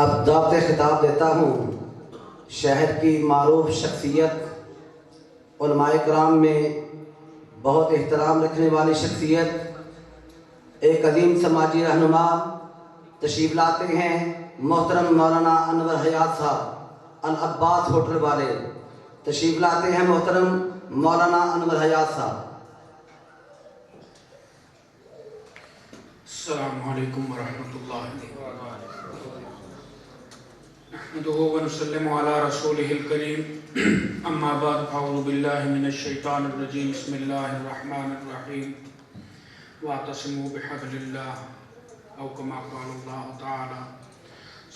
اب ضابط خطاب دیتا ہوں شہر کی معروف شخصیت، علماء کرام میں بہت احترام رکھنے والی شخصیت، ایک عظیم سماجی رہنما تشریف لاتے ہیں محترم مولانا انور حیات صاحب، العباس ہوٹل والے تشریف لاتے ہیں محترم مولانا انور حیات صاحب۔ السلام علیکم ورحمۃ اللہ وبرکاتہ۔ نحمده ونسلم علی رسولہ الکریم، اما بعد فاعوذ باللہ من الشیطان الرجیم، بسم اللہ الرحمن الرحیم، واعتصموا بحبل اللہ او کما قال اللہ تعالی،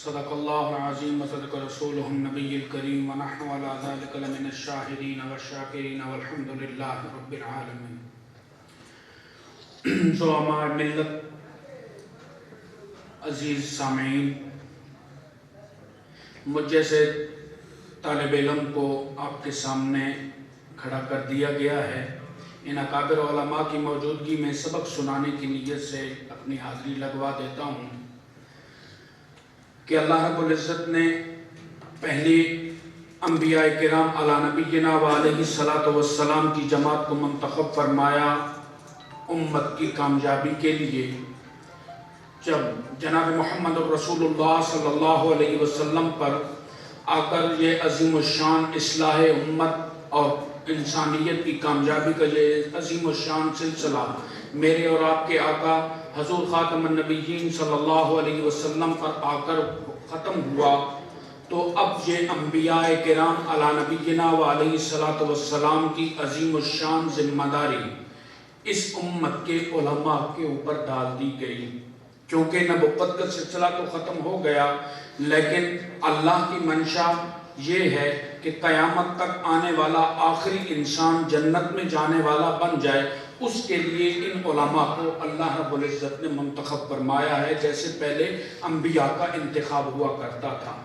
صدق اللہ العظیم وصدق رسولہ النبی الکریم، ونحن علی ذلک لمن الشاہدین والشاکرین والحمد للہ رب العالمین۔ زعماء ملت، عزیز سامعین، مجھ جیسے طالب علم کو آپ کے سامنے کھڑا کر دیا گیا ہے، ان اکابر علماء کی موجودگی میں سبق سنانے کی نیت سے اپنی حاضری لگوا دیتا ہوں کہ اللہ رب العزت نے پہلی انبیاء کرام علی نبینا و علیہ الصلاۃ والسلام کی جماعت کو منتخب فرمایا امت کی کامیابی کے لیے۔ جب جناب محمد رسول اللہ صلی اللہ علیہ وسلم پر آ کر یہ عظیم الشان اصلاح امت اور انسانیت کی کامیابی کا یہ عظیم الشان سلسلہ میرے اور آپ کے آقا حضور خاتم النبیین صلی اللہ علیہ وسلم پر آ کر ختم ہوا، تو اب یہ انبیاء کرام علی نبینا و علیہ الصلاۃ والسلام کی عظیم الشان ذمہ داری اس امت کے علماء کے اوپر ڈال دی گئی۔ کیونکہ نبوت کا سلسلہ تو ختم ہو گیا، لیکن اللہ کی منشا یہ ہے کہ قیامت تک آنے والا آخری انسان جنت میں جانے والا بن جائے، اس کے لیے ان علماء کو اللہ رب العزت نے منتخب فرمایا ہے، جیسے پہلے انبیاء کا انتخاب ہوا کرتا تھا۔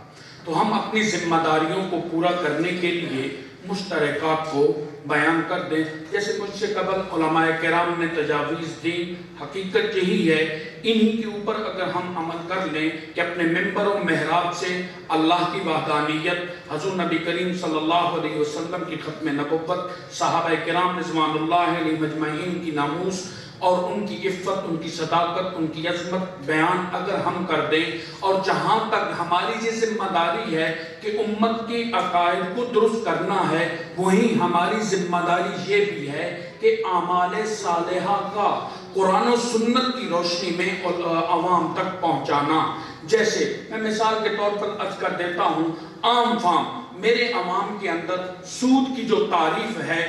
تو ہم اپنی ذمہ داریوں کو پورا کرنے کے لیے مشترکات کو بیان کر دیں۔ جیسے مجھ سے قبل علماء کرام نے تجاویز دی، حقیقت یہی ہے، انہی کے اوپر اگر ہم عمل کر لیں کہ اپنے منبر و محراب سے اللہ کی وحدانیت، حضور نبی کریم صلی اللہ علیہ وسلم کی ختم نبوت، صحابہ کرام رضوان اللہ علیہ مجمعین کی ناموس اور ان کی عفت، ان کی صداقت، ان کی عظمت بیان اگر ہم کر دیں، اور جہاں تک ہماری یہ ذمہ داری ہے کہ امت کے عقائد کو درست کرنا ہے، وہیں ہماری ذمہ داری یہ بھی ہے کہ اعمال صالحہ کا قرآن و سنت کی روشنی میں عوام تک پہنچانا۔ جیسے میں مثال کے طور پر عرض کر دیتا ہوں، عام فام میرے عوام کے اندر سود کی جو تعریف ہے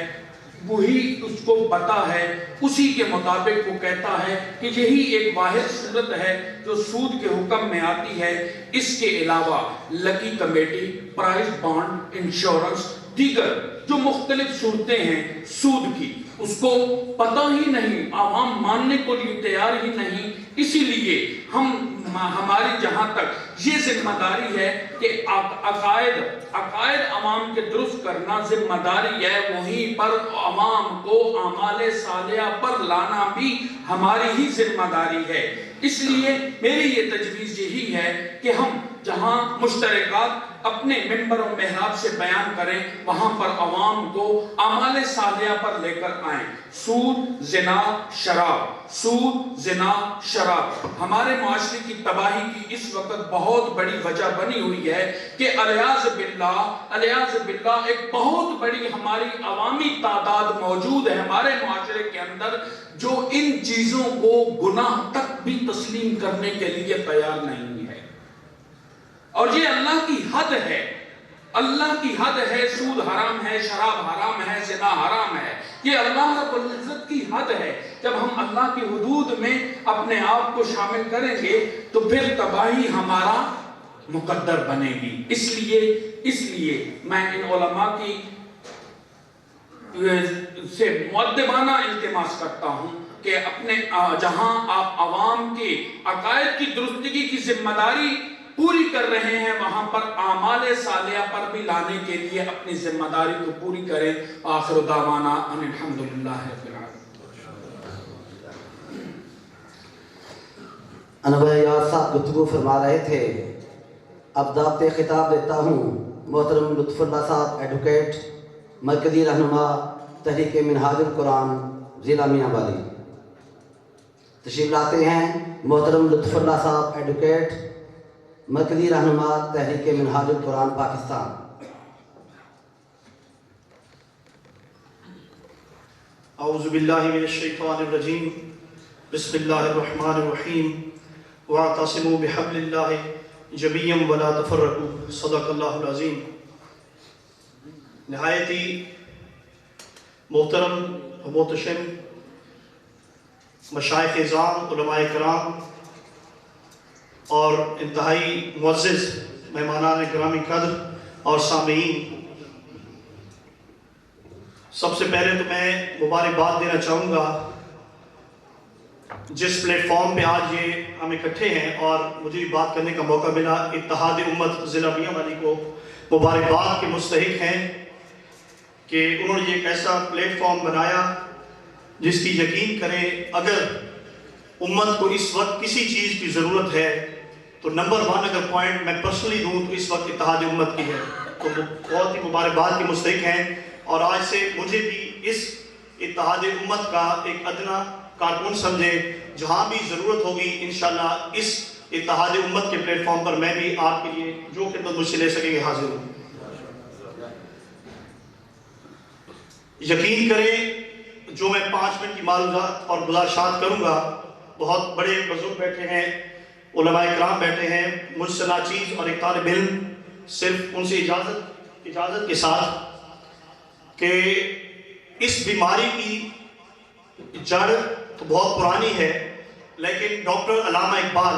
وہی اس کو پتہ ہے، اسی کے مطابق وہ کہتا ہے کہ یہی ایک واحد صورت ہے جو سود کے حکم میں آتی ہے، اس کے علاوہ لکی کمیٹی، پرائز بانڈ، انشورنس، دیگر جو مختلف صورتیں ہیں سود کی، اس کو پتہ ہی نہیں، عوام ماننے کو لیے تیار ہی نہیں۔ اسی لیے ہماری جہاں تک یہ ذمہ داری ہے کہ عقائد عوام کے درست کرنا ذمہ داری ہے، وہیں پر عوام کو اعمال صالحہ پر لانا بھی ہماری ہی ذمہ داری ہے۔ اس لیے میری یہ تجویز یہی ہے کہ ہم جہاں مشترکات اپنے منبر و محراب سے بیان کریں، وہاں پر عوام کو اعمال صالحہ پر لے کر آئیں۔ سود، زنا، شراب، سود، زنا، شراب ہمارے معاشرے کی تباہی کی اس وقت بہت بڑی وجہ بنی ہوئی ہے کہ علیاذ باللہ ایک بہت بڑی ہماری عوامی تعداد موجود ہے ہمارے معاشرے کے اندر جو ان چیزوں کو گناہ تک بھی تسلیم کرنے کے لیے تیار نہیں ہے، اور یہ اللہ کی حد ہے۔ اللہ کی حد ہے، سود حرام ہے، شراب حرام ہے، زنا حرام ہے، یہ اللہ رب العزت کی حد ہے۔ جب ہم اللہ کی حدود میں اپنے آپ کو شامل کریں گے تو پھر تباہی ہمارا مقدر بنے گی۔ اس لیے میں ان علماء کی سے مؤدبانہ التماس کرتا ہوں کہ اپنے جہاں آپ عوام کے عقائد کی درستگی کی ذمہ داری پوری کر رہے ہیں، وہاں پر اعمال صالحہ پر بھی لانے کے لیے اپنی ذمہ داری کو پوری کریں۔ آخر دعوانا ان الحمدللہ رب العالمین۔ انور حیات صاحب گفتگو فرما رہے تھے اب دعوت خطاب دیتا ہوں محترم لطف اللہ صاحب ایڈوکیٹ، مرکزی رہنما تحریک منہاج القرآن ضلع میاں والی، تشریف لاتے ہیں محترم لطف اللہ صاحب ایڈوکیٹ، مرکزی رہنما تحریک منہاج القرآن پاکستان۔ اعوذ باللہ من الشیطان الرجیم، بسم اللہ الرحمن الرحیم، واعتصموا بحبل اللہ جميعا ولا تفرقوا، صدق اللہ العظیم۔ نہایت ہی محترم و محتشم مشائخ اعظام، علماء کرام اور انتہائی معزز مہمانان گرامی قدر اور سامعین، سب سے پہلے تو میں مبارکباد دینا چاہوں گا جس پلیٹ فارم پہ آج یہ ہم اکٹھے ہیں اور مجھے بھی بات کرنے کا موقع ملا، اتحاد امت ضلع میاں والی کو مبارکباد کے مستحق ہیں کہ انہوں نے یہ ایک ایسا پلیٹ فارم بنایا جس کی یقین کریں اگر امت کو اس وقت کسی چیز کی ضرورت ہے تو نمبر 1 اگر پوائنٹ میں پرسنلی دوں تو اس وقت اتحاد امت کی ہے، تو بہت ہی مبارکباد کے مستحق ہیں۔ اور آج سے مجھے بھی اس اتحاد امت کا ایک ادنا کارکن سمجھیں، جہاں بھی ضرورت ہوگی انشاءاللہ اس اتحاد امت کے پلیٹ فارم پر میں بھی آپ کے لیے جو خدمت مجھ سے لے سکیں گے حاضر ہوں۔ یقین کریں جو میں 5 منٹ کی معلومات اور گزارشات کروں گا، بہت بڑے بزرگ بیٹھے ہیں، علماء کرام بیٹھے ہیں، مجھ سے ناچیز اور ایک طالب علم، صرف ان سے اجازت کے ساتھ کہ اس بیماری کی جڑ تو بہت پرانی ہے، لیکن ڈاکٹر علامہ اقبال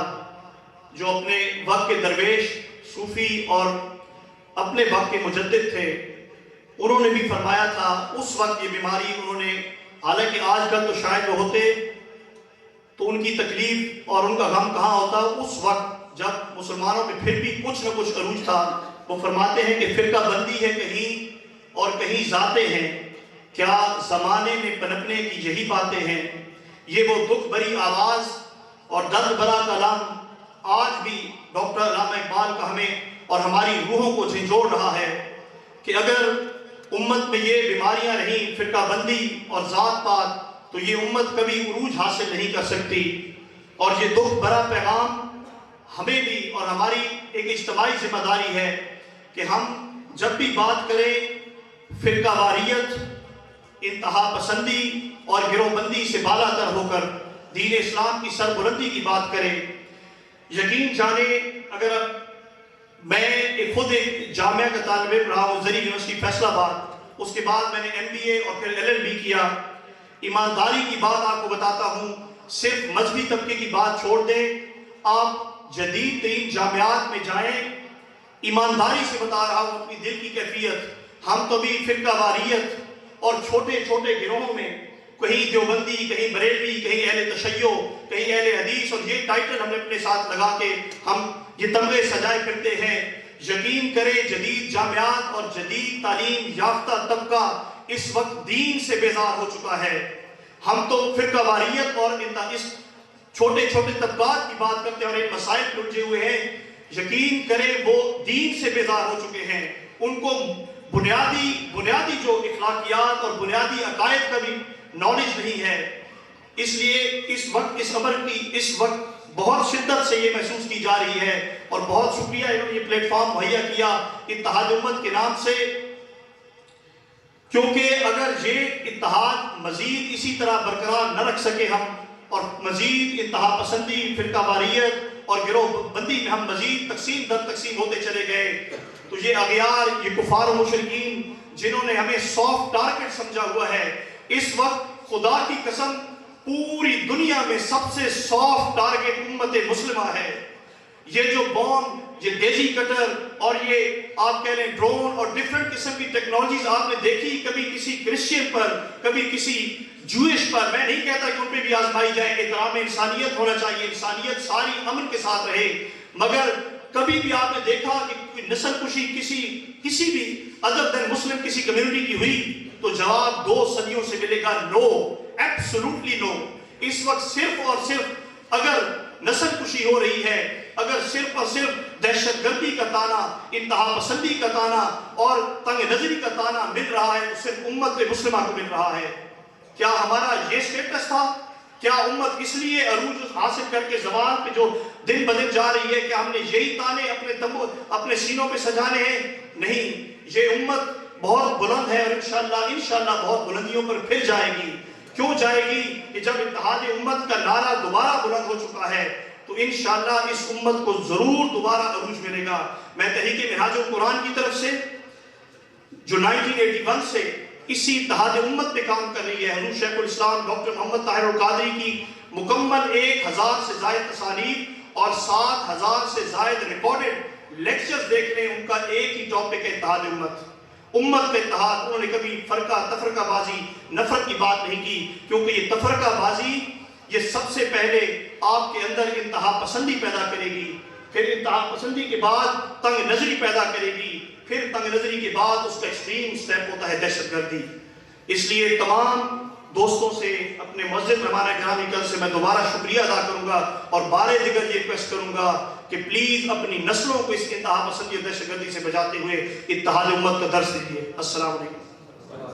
جو اپنے وقت کے درویش، صوفی اور اپنے وقت کے مجدد تھے، انہوں نے بھی فرمایا تھا اس وقت یہ بیماری انہوں نے، حالانکہ آج کل تو شاید وہ ہوتے تو ان کی تکلیف اور ان کا غم کہاں ہوتا، اس وقت جب مسلمانوں پہ پھر بھی کچھ نہ کچھ عروج تھا، وہ فرماتے ہیں کہ فرقہ بندی ہے کہیں اور کہیں ذاتیں ہیں، کیا زمانے میں پنپنے کی یہی باتیں ہیں، یہ وہ دکھ بری آواز اور درد بھرا کلام آج بھی ڈاکٹر علامہ اقبال کا ہمیں اور ہماری روحوں کو جھنجھوڑ رہا ہے کہ اگر امت میں یہ بیماریاں رہیں، فرقہ بندی اور ذات پات، تو یہ امت کبھی عروج حاصل نہیں کر سکتی۔ اور یہ دکھ بھرا پیغام ہمیں بھی اور ہماری ایک اجتماعی ذمہ داری ہے کہ ہم جب بھی بات کریں فرقہ واریت، انتہا پسندی اور گروہ بندی سے بالا تر ہو کر دین اسلام کی سربلندی کی بات کریں۔ یقین جانے اگر میں خود ایک جامعہ کا طالب علم رہا ہوں، زرعی یونیورسٹی فیصل آباد، اس کے بعد میں نے MBA اور پھر LLB کیا، ایمانداری کی بات آپ کو بتاتا ہوں، صرف مذہبی طبقے کی بات چھوڑ دیں، آپ جدید ترین جامعات میں جائیں، ایمانداری سے بتا رہا ہوں اپنی دل کی کیفیت، ہم تو بھی فرقہ واریت اور چھوٹے چھوٹے گروہوں میں، کہیں دیوبندی، کہیں بریلوی، کہیں اہل تشیع، کہیں اہل حدیث، اور یہ ٹائٹل ہم نے اپنے ساتھ لگا کے ہم یہ تمغے سجائے پھرتے ہیں۔ یقین کریں جدید جامعات اور جدید تعلیم یافتہ طبقہ اس وقت دین سے بیزار ہو چکا ہے۔ ہم تو فرقہ واریت اور اس چھوٹے چھوٹے طبقات کی بات کرتے ہیں اور ایک مسائل پہ الجھے ہوئے ہیں۔ یقین کریں وہ دین سے بیزار ہو چکے ہیں، ان کو بنیادی جو اخلاقیات اور بنیادی عقائد کا بھی نالج نہیں ہے۔ اس لیے اس وقت اس امر کی اس وقت بہت شدت سے یہ محسوس کی جا رہی ہے، اور بہت شکریہ انہوں نے یہ پلیٹ فارم مہیا کیا اتحاد امت کے نام سے، کیونکہ اگر یہ اتحاد مزید اسی طرح برقرار نہ رکھ سکے ہم، اور مزید انتہا پسندی، فرقہ واریت اور گروہ بندی میں ہم مزید تقسیم در تقسیم ہوتے چلے گئے، تو یہ اغیار، یہ کفار و مشرکین جنہوں نے ہمیں سافٹ ٹارگٹ سمجھا ہوا ہے، اس وقت خدا کی قسم پوری دنیا میں سب سے سافٹ ٹارگٹ امت مسلمہ ہے۔ یہ جو بوم، یہ دیزی کٹر اور یہ آپ کہہ لیں ڈرون اور ڈیفرنٹ قسم کی ٹیکنالوجیز آپ نے دیکھی، کبھی کسی کرسچین پر، کبھی کسی جوئش پر، میں نہیں کہتا کہ ان پہ بھی آزمائی جائیں، احترام انسانیت ہونا چاہیے، انسانیت ساری امن کے ساتھ رہے، مگر کبھی بھی آپ نے دیکھا کہ کوئی نسل کشی کسی بھی ادر دین مسلم کسی کمیونٹی کی ہوئی تو جواب 2 صدیوں سے ملے گا نو، ایبسولوٹلی نو۔ اس وقت صرف اور صرف اگر نسل کشی ہو رہی ہے، اگر صرف اور صرف دہشت گردی کا تانا، انتہا پسندی کا تانا اور تنگ نظری کا تانا مل رہا ہے تو صرف امت مسلمہ کو مل رہا ہے۔ کیا ہمارا یہ سٹیٹس تھا؟ کیا امت اس لیے عروج حاصل کر کے زبان پہ جو دن بدن جا رہی ہے کہ ہم نے یہی تانے اپنے سینوں پہ سجانے ہیں؟ نہیں، یہ امت بہت بلند ہے اور انشاءاللہ بہت بلندیوں پر پھر جائے گی۔ کیوں جائے گی؟ کہ جب اتحاد امت کا نعرہ دوبارہ بلند ہو چکا ہے تو انشاءاللہ اس امت کو ضرور دوبارہ عروج ملے گا۔ میں تحریک منہاج القرآن کی طرف سے جو 1981 سے اسی اتحاد امت پہ کام کر رہی ہے، حضور شیخ الاسلام ڈاکٹر محمد طاہر القادری کی مکمل 1000 سے زائد تصانیف اور 7000 سے زائد ریکارڈڈ لیکچرز دیکھ رہے ہیں، ان کا ایک ہی ٹاپک ہے اتحاد امت کا اتحاد۔ انہوں نے کبھی تفرقہ بازی، نفرت کی بات نہیں کی، کیونکہ یہ تفرقہ بازی یہ سب سے پہلے آپ کے اندر انتہا پسندی پیدا کرے گی، پھر انتہا پسندی کے بعد تنگ نظری پیدا کرے گی، پھر تنگ نظری کے بعد اس کا ایکسٹریم سٹیپ ہوتا ہے دہشت گردی۔ اس لیے تمام دوستوں سے، اپنے مسجد مہمان گرامی کل سے میں دوبارہ شکریہ ادا کروں گا اور بارے دیگر یہ ریکویسٹ کروں گا کہ پلیز اپنی نسلوں کو اس انتہا پسندی اور دہشت گردی سے بچاتے ہوئے اتحاد امت کا درس دیجیے۔ السلام علیکم۔